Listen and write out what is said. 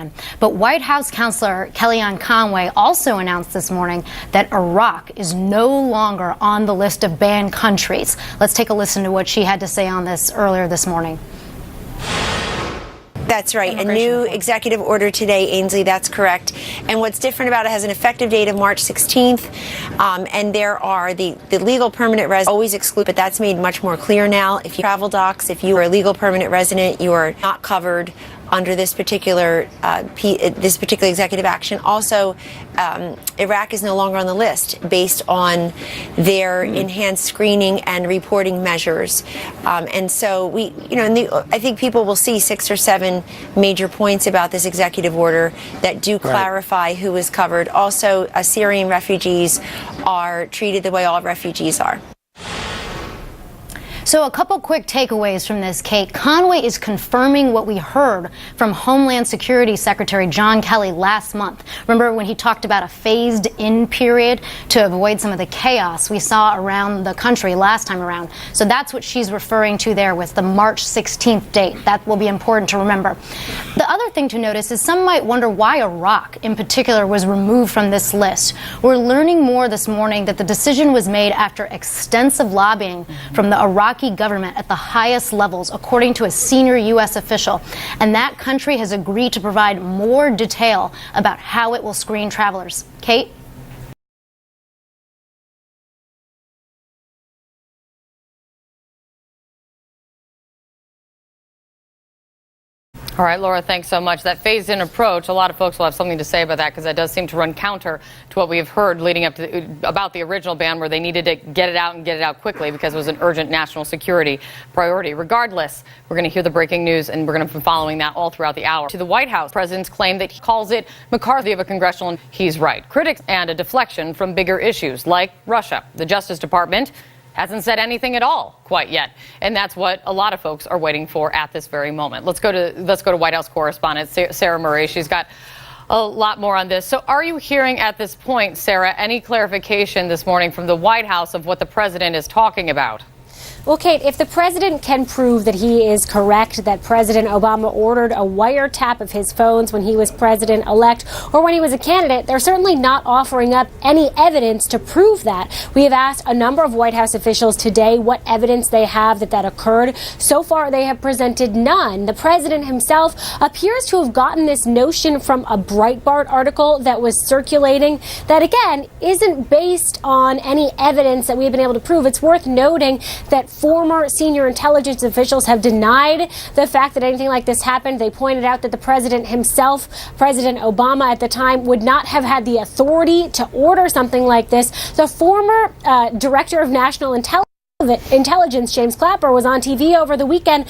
ban. But White House counselor Kellyanne Conway also announced this morning that Iraq is no longer on the list of banned countries. Let's take a listen to what she had to say on this earlier this morning. That's right. A new executive order today, Ainsley. That's correct. And what's different about it has an effective date of March 16th. And there are the legal permanent residents always exclude, but that's made much more clear now. If you travel docs, if you are a legal permanent resident, you are not covered under this particular executive action. Also, Iraq is no longer on the list based on their enhanced screening and reporting measures. And so I think people will see 6 or 7 major points about this executive order that do clarify who is covered. Also, Syrian refugees are treated the way all refugees are. So a couple quick takeaways from this, Kate. Conway is confirming what we heard from Homeland Security Secretary John Kelly last month. Remember when he talked about a phased-in period to avoid some of the chaos we saw around the country last time around. So that's what she's referring to there with the March 16th date. That will be important to remember. The other thing to notice is some might wonder why Iraq in particular was removed from this list. We're learning more this morning that the decision was made after extensive lobbying from the Iraqi government at the highest levels, according to a senior U.S. official. And that country has agreed to provide more detail about how it will screen travelers. Kate? All right, Laura, thanks so much. That phased-in approach, a lot of folks will have something to say about that because that does seem to run counter to what we have heard leading up to about the original ban, where they needed to get it out and get it out quickly because it was an urgent national security priority. Regardless, we're going to hear the breaking news, and we're going to be following that all throughout the hour. To the White House, president's claim that he calls it McCarthy of a congressional. He's right. Critics and a deflection from bigger issues like Russia. The Justice Department hasn't said anything at all quite yet, and that's what a lot of folks are waiting for at this very moment. Let's go to White House correspondent Sarah Murray. She's got a lot more on this. So are you hearing at this point, Sarah, any clarification this morning from the White House of what the president is talking about? Well, Kate, if the president can prove that he is correct, that President Obama ordered a wiretap of his phones when he was president-elect or when he was a candidate, they're certainly not offering up any evidence to prove that. We have asked a number of White House officials today what evidence they have that occurred. So far, they have presented none. The president himself appears to have gotten this notion from a Breitbart article that was circulating that, again, isn't based on any evidence that we have been able to prove. It's worth noting that former senior intelligence officials have denied the fact that anything like this happened. They pointed out that the president himself, President Obama at the time, would not have had the authority to order something like this. The former director of national intelligence, James Clapper, was on TV over the weekend